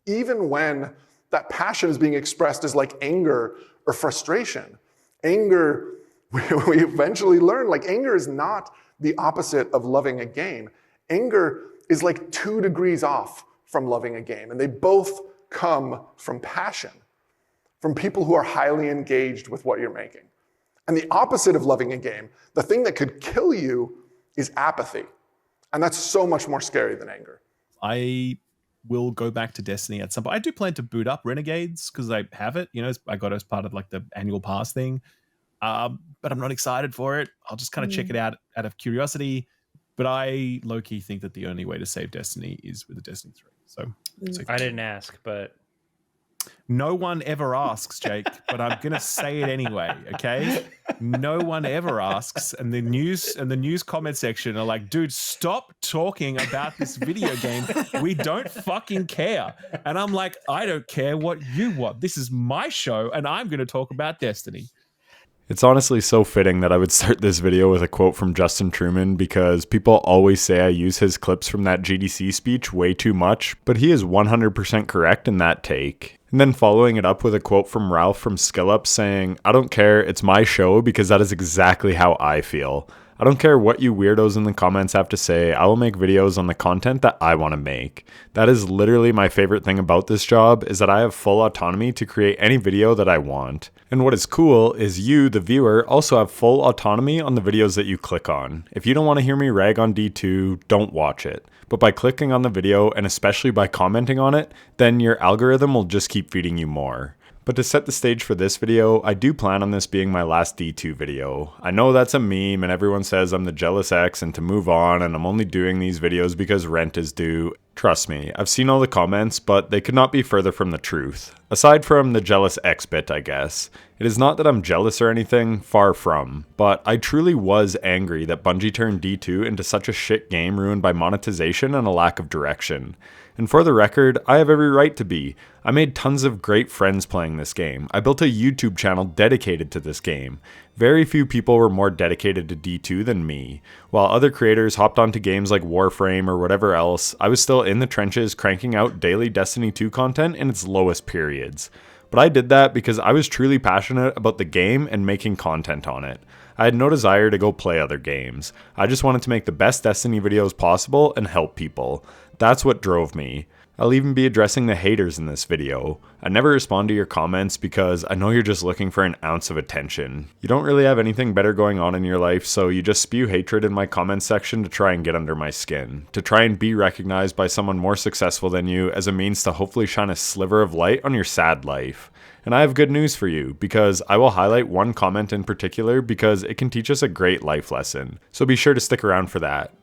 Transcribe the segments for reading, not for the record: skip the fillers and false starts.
even when that passion is being expressed as like anger or frustration. Anger, we eventually learn, like anger is not the opposite of loving a game. Anger is like 2 degrees off from loving a game, and they both come from passion, from people who are highly engaged with what you're making. And the opposite of loving a game, the thing that could kill you, is apathy. And that's so much more scary than anger. I will go back to Destiny at some point. I do plan to boot up Renegades because I have it. You know, I got it as part of like the annual pass thing. But I'm not excited for it. I'll just kind of check it out of curiosity. But I low-key think that the only way to save Destiny is with a Destiny 3. So I didn't ask, but... No one ever asks, Jake, but I'm going to say it anyway, okay? No one ever asks, and the news comment section are like, dude, stop talking about this video game. We don't fucking care. And I'm like, I don't care what you want. This is my show, and I'm going to talk about Destiny. It's honestly so fitting that I would start this video with a quote from Justin Truman because people always say I use his clips from that GDC speech way too much, but he is 100% correct in that take. And then following it up with a quote from Ralph from SkillUp saying, I don't care, it's my show because that is exactly how I feel. I don't care what you weirdos in the comments have to say, I will make videos on the content that I want to make. That is literally my favorite thing about this job, is that I have full autonomy to create any video that I want. And what is cool is you, the viewer, also have full autonomy on the videos that you click on. If you don't want to hear me rag on D2, don't watch it. But by clicking on the video, and especially by commenting on it, then your algorithm will just keep feeding you more. But to set the stage for this video, I do plan on this being my last D2 video. I know that's a meme and everyone says I'm the jealous ex and to move on and I'm only doing these videos because rent is due. Trust me, I've seen all the comments, but they could not be further from the truth. Aside from the jealous ex bit, I guess. It is not that I'm jealous or anything, far from, but I truly was angry that Bungie turned D2 into such a shit game ruined by monetization and a lack of direction. And for the record, I have every right to be. I made tons of great friends playing this game. I built a YouTube channel dedicated to this game. Very few people were more dedicated to D2 than me. While other creators hopped onto games like Warframe or whatever else, I was still in the trenches cranking out daily Destiny 2 content in its lowest periods. But I did that because I was truly passionate about the game and making content on it. I had no desire to go play other games. I just wanted to make the best Destiny videos possible and help people. That's what drove me. I'll even be addressing the haters in this video. I never respond to your comments because I know you're just looking for an ounce of attention. You don't really have anything better going on in your life, so you just spew hatred in my comment section to try and get under my skin. To try and be recognized by someone more successful than you as a means to hopefully shine a sliver of light on your sad life. And I have good news for you, because I will highlight one comment in particular because it can teach us a great life lesson. So be sure to stick around for that.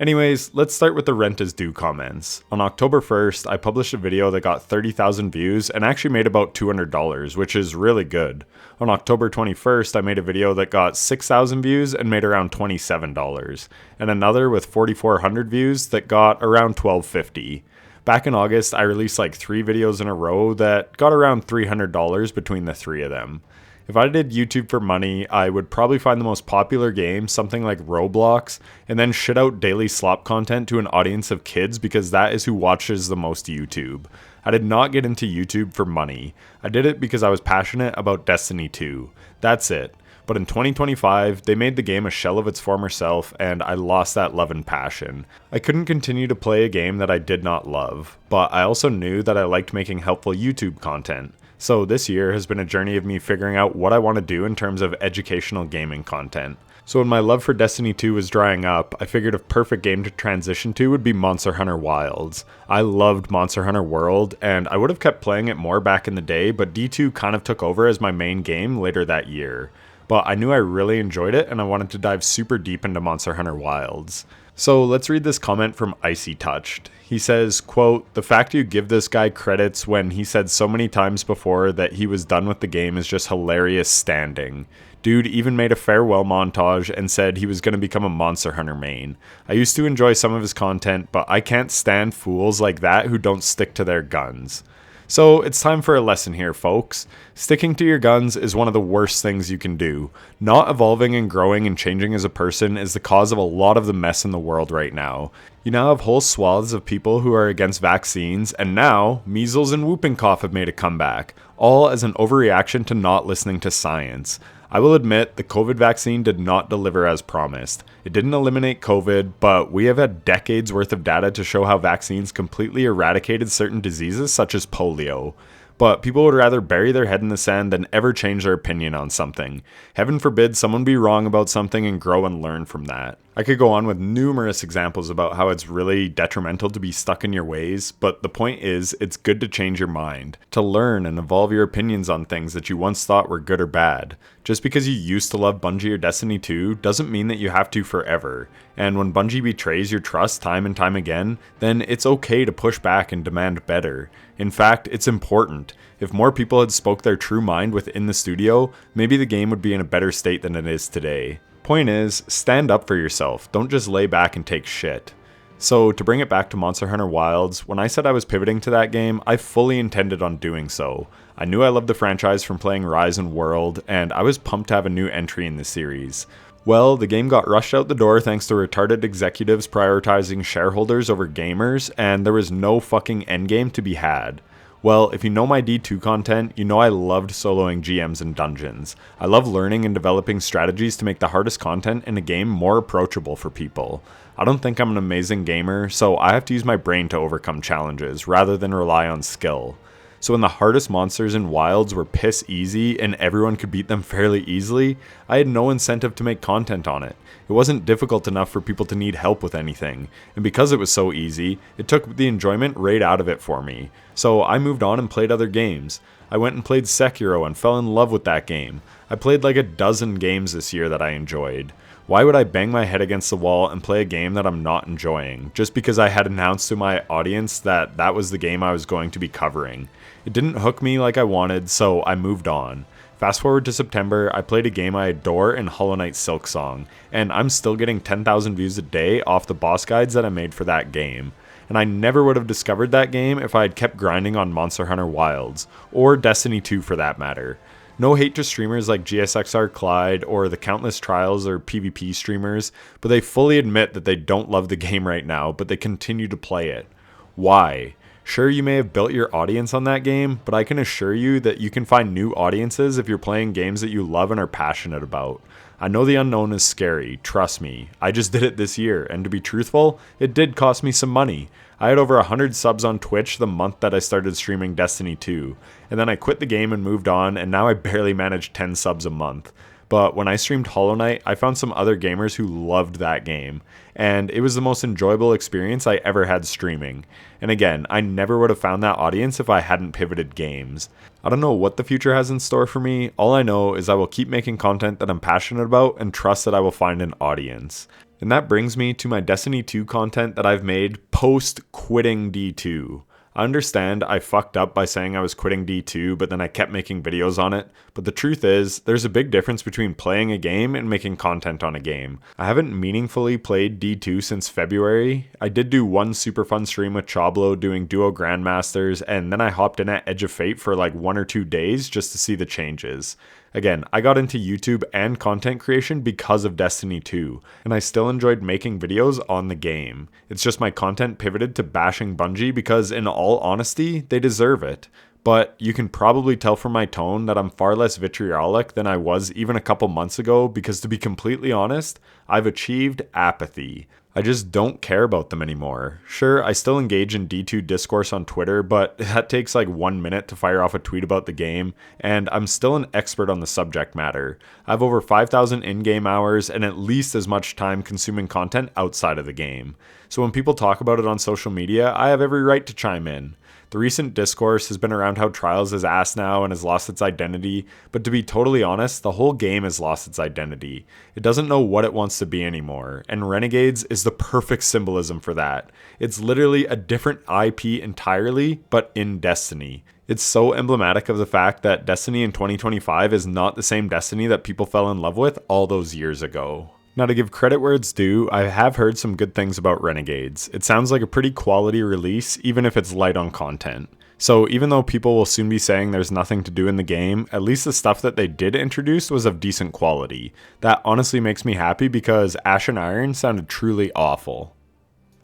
Anyways, let's start with the rent is due comments. On October 1st, I published a video that got 30,000 views and actually made about $200, which is really good. On October 21st, I made a video that got 6,000 views and made around $27, and another with 4,400 views that got around $12.50. Back in August, I released like 3 videos in a row that got around $300 between the 3 of them. If I did YouTube for money, I would probably find the most popular game, something like Roblox, and then shit out daily slop content to an audience of kids because that is who watches the most YouTube. I did not get into YouTube for money. I did it because I was passionate about Destiny 2. That's it. But in 2025, they made the game a shell of its former self, and I lost that love and passion. I couldn't continue to play a game that I did not love, but I also knew that I liked making helpful YouTube content. So this year has been a journey of me figuring out what I want to do in terms of educational gaming content. So when my love for Destiny 2 was drying up, I figured a perfect game to transition to would be Monster Hunter Wilds. I loved Monster Hunter World, and I would have kept playing it more back in the day, but D2 kind of took over as my main game later that year. But I knew I really enjoyed it, and I wanted to dive super deep into Monster Hunter Wilds. So let's read this comment from Icy Touched. He says, quote, "The fact you give this guy credits when he said so many times before that he was done with the game is just hilarious standing. Dude even made a farewell montage and said he was going to become a Monster Hunter main. I used to enjoy some of his content, but I can't stand fools like that who don't stick to their guns." So it's time for a lesson here, folks. Sticking to your guns is one of the worst things you can do. Not evolving and growing and changing as a person is the cause of a lot of the mess in the world right now. You now have whole swaths of people who are against vaccines, and now measles and whooping cough have made a comeback, all as an overreaction to not listening to science. I will admit the COVID vaccine did not deliver as promised. It didn't eliminate COVID, but we have had decades worth of data to show how vaccines completely eradicated certain diseases such as polio. But people would rather bury their head in the sand than ever change their opinion on something. Heaven forbid someone be wrong about something and grow and learn from that. I could go on with numerous examples about how it's really detrimental to be stuck in your ways, but the point is, it's good to change your mind, to learn and evolve your opinions on things that you once thought were good or bad. Just because you used to love Bungie or Destiny 2 doesn't mean that you have to forever. And when Bungie betrays your trust time and time again, then it's okay to push back and demand better. In fact, it's important. If more people had spoke their true mind within the studio, maybe the game would be in a better state than it is today. Point is, stand up for yourself, don't just lay back and take shit. So to bring it back to Monster Hunter Wilds, when I said I was pivoting to that game, I fully intended on doing so. I knew I loved the franchise from playing Rise and World, and I was pumped to have a new entry in the series. Well, the game got rushed out the door thanks to retarded executives prioritizing shareholders over gamers, and there was no fucking endgame to be had. Well, if you know my D2 content, you know I loved soloing GMs and dungeons. I love learning and developing strategies to make the hardest content in a game more approachable for people. I don't think I'm an amazing gamer, so I have to use my brain to overcome challenges rather than rely on skill. So when the hardest monsters in Wilds were piss easy and everyone could beat them fairly easily, I had no incentive to make content on it. It wasn't difficult enough for people to need help with anything, and because it was so easy, it took the enjoyment right out of it for me. So I moved on and played other games. I went and played Sekiro and fell in love with that game. I played like a dozen games this year that I enjoyed. Why would I bang my head against the wall and play a game that I'm not enjoying, just because I had announced to my audience that that was the game I was going to be covering? It didn't hook me like I wanted, so I moved on. Fast forward to September, I played a game I adore in Hollow Knight Silksong, and I'm still getting 10,000 views a day off the boss guides that I made for that game. And I never would have discovered that game if I had kept grinding on Monster Hunter Wilds, or Destiny 2 for that matter. No hate to streamers like GSXR Clyde or the countless trials or PvP streamers, but they fully admit that they don't love the game right now, but they continue to play it. Why? Sure, you may have built your audience on that game, but I can assure you that you can find new audiences if you're playing games that you love and are passionate about. I know the unknown is scary, trust me. I just did it this year, and to be truthful, it did cost me some money. I had over 100 subs on Twitch the month that I started streaming Destiny 2, and then I quit the game and moved on, and now I barely manage 10 subs a month. But when I streamed Hollow Knight, I found some other gamers who loved that game, and it was the most enjoyable experience I ever had streaming. And again, I never would have found that audience if I hadn't pivoted games. I don't know what the future has in store for me, all I know is I will keep making content that I'm passionate about and trust that I will find an audience. And that brings me to my Destiny 2 content that I've made post quitting D2. I understand I fucked up by saying I was quitting D2, but then I kept making videos on it. But the truth is, there's a big difference between playing a game and making content on a game. I haven't meaningfully played D2 since February. I did do one super fun stream with Chablo doing Duo Grandmasters, and then I hopped in at Edge of Fate for like 1 or 2 days just to see the changes. Again, I got into YouTube and content creation because of Destiny 2, and I still enjoyed making videos on the game. It's just my content pivoted to bashing Bungie because, in all honesty, they deserve it. But you can probably tell from my tone that I'm far less vitriolic than I was even a couple months ago because, to be completely honest, I've achieved apathy. I just don't care about them anymore. Sure, I still engage in D2 discourse on Twitter, but that takes like 1 minute to fire off a tweet about the game, and I'm still an expert on the subject matter. I have over 5,000 in-game hours and at least as much time consuming content outside of the game. So when people talk about it on social media, I have every right to chime in. The recent discourse has been around how Trials is ass now and has lost its identity, but to be totally honest, the whole game has lost its identity. It doesn't know what it wants to be anymore, and Renegades is the perfect symbolism for that. It's literally a different IP entirely, but in Destiny. It's so emblematic of the fact that Destiny in 2025 is not the same Destiny that people fell in love with all those years ago. Now, to give credit where it's due, I have heard some good things about Renegades. It sounds like a pretty quality release, even if it's light on content. So even though people will soon be saying there's nothing to do in the game, at least the stuff that they did introduce was of decent quality. That honestly makes me happy because Ash and Iron sounded truly awful.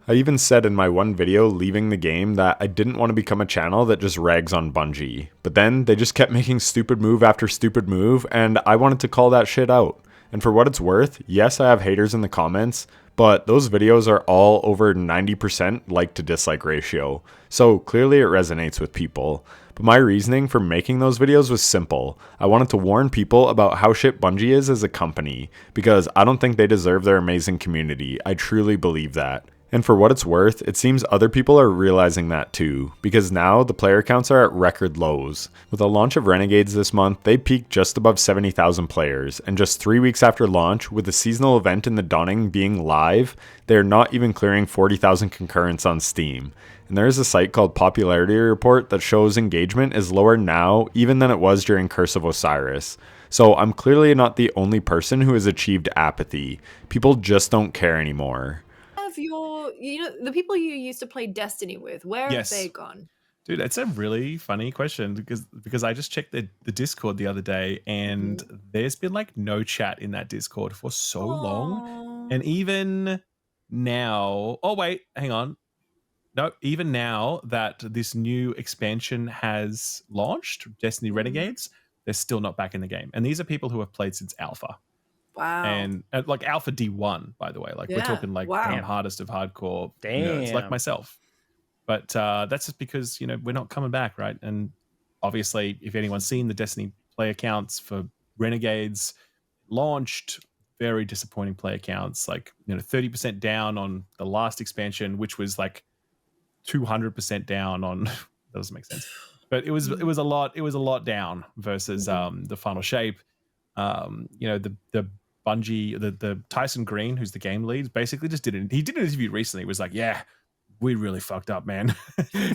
I even said in my one video leaving the game that I didn't want to become a channel that just rags on Bungie. But then they just kept making stupid move after stupid move, and I wanted to call that shit out. And for what it's worth, yes, I have haters in the comments, but those videos are all over 90% like to dislike ratio. So clearly it resonates with people. But my reasoning for making those videos was simple. I wanted to warn people about how shit Bungie is as a company, because I don't think they deserve their amazing community. I truly believe that. And for what it's worth, it seems other people are realizing that too, because now the player counts are at record lows. With the launch of Renegades this month, they peaked just above 70,000 players, and just 3 weeks after launch, with the seasonal event in the Dawning being live, they are not even clearing 40,000 concurrents on Steam. And there is a site called Popularity Report that shows engagement is lower now even than it was during Curse of Osiris. So I'm clearly not the only person who has achieved apathy. People just don't care anymore. The people you used to play Destiny with, where have they gone? Dude, it's a really funny question because I just checked the Discord the other day, and there's been like no chat in that Discord for so long. And even now, oh wait, hang on. No, even now that this new expansion has launched, Destiny Renegades, they're still not back in the game. And these are people who have played since Alpha. Wow. And like Alpha D1, by the way. Like we're talking like the hardest of hardcore nerds, like myself. But that's just because, we're not coming back, right? And obviously, if anyone's seen the Destiny play accounts for Renegades launched, very disappointing play accounts, like 30% down on the last expansion, which was like 200% down on that doesn't make sense. But it was a lot down versus the final shape. The Bungie, the Tyson Green, who's the game lead, basically just did an interview recently. He was like, yeah, we really fucked up, man.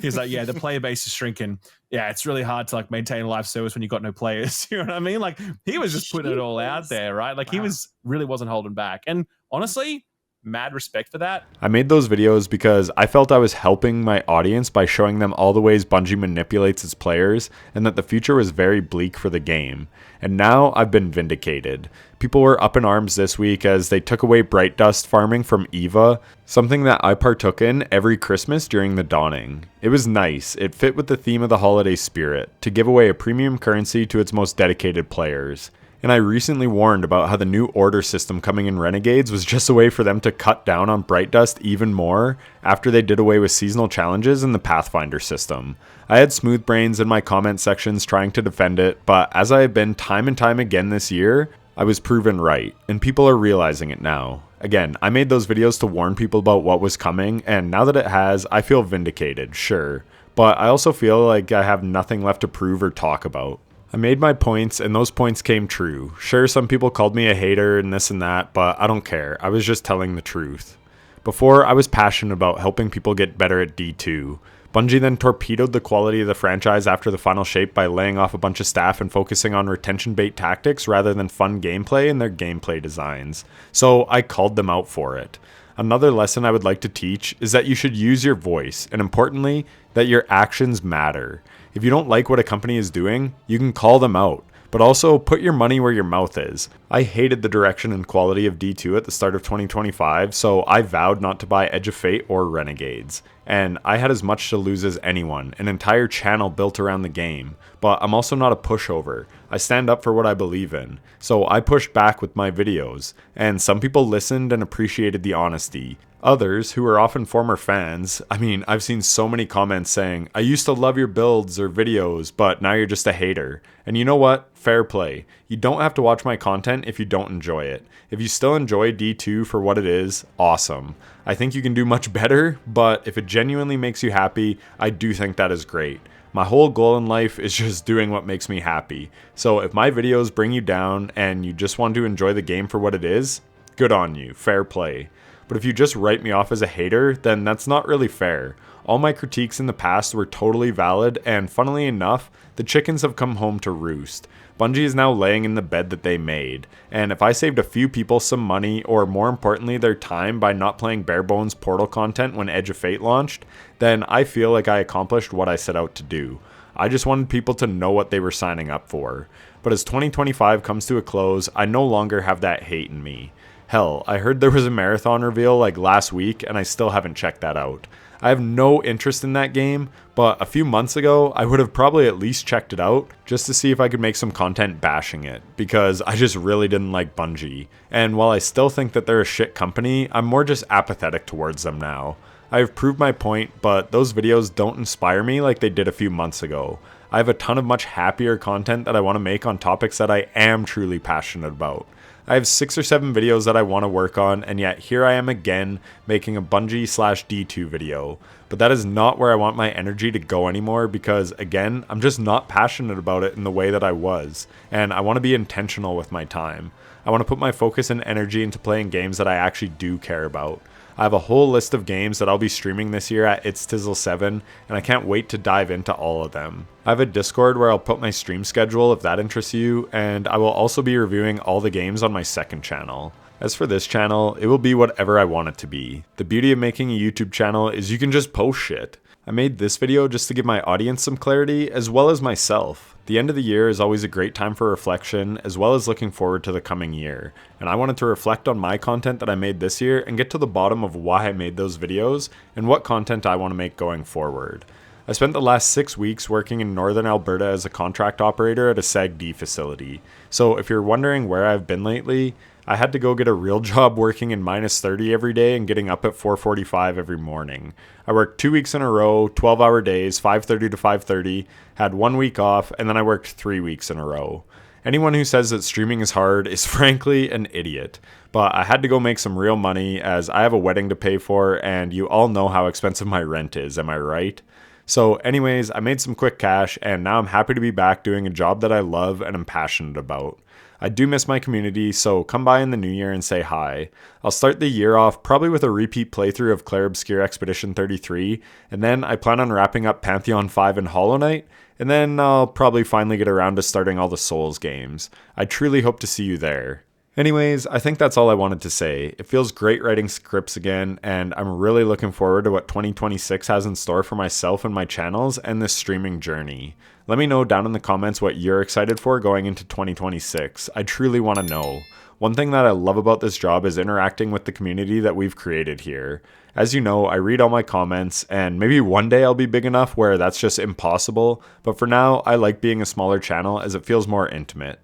He's like, yeah, the player base is shrinking. Yeah, it's really hard to like maintain a live service when you got no players. You know what I mean? Like he was just putting it all out there, right? Like he really wasn't holding back. And honestly, mad respect for that. I made those videos because I felt I was helping my audience by showing them all the ways Bungie manipulates its players and that the future was very bleak for the game. And now I've been vindicated. People were up in arms this week as they took away Bright Dust farming from EVA, something that I partook in every Christmas during the Dawning. It was nice. It fit with the theme of the holiday spirit, to give away a premium currency to its most dedicated players. And I recently warned about how the new order system coming in Renegades was just a way for them to cut down on Bright Dust even more after they did away with seasonal challenges in the Pathfinder system. I had smooth brains in my comment sections trying to defend it, but as I have been time and time again this year, I was proven right, and people are realizing it now. Again, I made those videos to warn people about what was coming, and now that it has, I feel vindicated, sure. But I also feel like I have nothing left to prove or talk about. I made my points, and those points came true. Sure, some people called me a hater and this and that, but I don't care. I was just telling the truth. Before, I was passionate about helping people get better at D2. Bungie then torpedoed the quality of the franchise after the final shape by laying off a bunch of staff and focusing on retention bait tactics rather than fun gameplay in their gameplay designs. So I called them out for it. Another lesson I would like to teach is that you should use your voice, and importantly, that your actions matter. If you don't like what a company is doing, you can call them out, but also put your money where your mouth is. I hated the direction and quality of D2 at the start of 2025, so I vowed not to buy Edge of Fate or Renegades. And I had as much to lose as anyone, an entire channel built around the game. But I'm also not a pushover. I stand up for what I believe in. So I pushed back with my videos, and some people listened and appreciated the honesty. Others, who are often former fans, I've seen so many comments saying, I used to love your builds or videos, but now you're just a hater. And you know what? Fair play. You don't have to watch my content if you don't enjoy it. If you still enjoy D2 for what it is, awesome. I think you can do much better, but if it genuinely makes you happy, I do think that is great. My whole goal in life is just doing what makes me happy. So if my videos bring you down and you just want to enjoy the game for what it is, good on you. Fair play. But if you just write me off as a hater, then that's not really fair. All my critiques in the past were totally valid, and funnily enough, the chickens have come home to roost. Bungie is now laying in the bed that they made, and if I saved a few people some money, or more importantly their time by not playing bare bones Portal content when Edge of Fate launched, then I feel like I accomplished what I set out to do. I just wanted people to know what they were signing up for. But as 2025 comes to a close, I no longer have that hate in me. Hell, I heard there was a marathon reveal like last week, and I still haven't checked that out. I have no interest in that game, but a few months ago, I would have probably at least checked it out just to see if I could make some content bashing it, because I just really didn't like Bungie. And while I still think that they're a shit company, I'm more just apathetic towards them now. I have proved my point, but those videos don't inspire me like they did a few months ago. I have a ton of much happier content that I want to make on topics that I am truly passionate about. I have 6 or 7 videos that I want to work on, and yet here I am again making a Bungie/D2 video. But that is not where I want my energy to go anymore because, again, I'm just not passionate about it in the way that I was, and I want to be intentional with my time. I want to put my focus and energy into playing games that I actually do care about. I have a whole list of games that I'll be streaming this year at It's Tizzle 7, and I can't wait to dive into all of them. I have a Discord where I'll put my stream schedule if that interests you, and I will also be reviewing all the games on my second channel. As for this channel, it will be whatever I want it to be. The beauty of making a YouTube channel is you can just post shit. I made this video just to give my audience some clarity, as well as myself. The end of the year is always a great time for reflection, as well as looking forward to the coming year. And I wanted to reflect on my content that I made this year and get to the bottom of why I made those videos and what content I want to make going forward. I spent the last 6 weeks working in northern Alberta as a contract operator at a SAG-D facility. So if you're wondering where I've been lately, I had to go get a real job working in -30 every day and getting up at 4:45 every morning. I worked 2 weeks in a row, 12-hour days, 5:30 to 5:30, had 1 week off, and then I worked 3 weeks in a row. Anyone who says that streaming is hard is frankly an idiot. But I had to go make some real money as I have a wedding to pay for, and you all know how expensive my rent is, am I right? So anyways, I made some quick cash, and now I'm happy to be back doing a job that I love and am passionate about. I do miss my community, so come by in the new year and say hi. I'll start the year off probably with a repeat playthrough of Clair Obscur Expedition 33, and then I plan on wrapping up Pantheon 5 and Hollow Knight, and then I'll probably finally get around to starting all the Souls games. I truly hope to see you there. Anyways, I think that's all I wanted to say. It feels great writing scripts again, and I'm really looking forward to what 2026 has in store for myself and my channels and this streaming journey. Let me know down in the comments what you're excited for going into 2026. I truly want to know. One thing that I love about this job is interacting with the community that we've created here. As you know, I read all my comments, and maybe one day I'll be big enough where that's just impossible, but for now, I like being a smaller channel as it feels more intimate.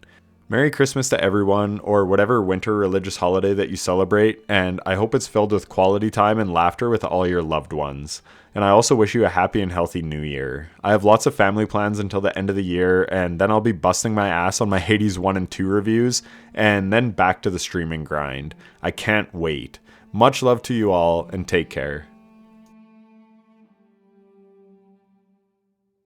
Merry Christmas to everyone, or whatever winter religious holiday that you celebrate, and I hope it's filled with quality time and laughter with all your loved ones. And I also wish you a happy and healthy new year. I have lots of family plans until the end of the year, and then I'll be busting my ass on my Hades 1 and 2 reviews, and then back to the streaming grind. I can't wait. Much love to you all, and take care.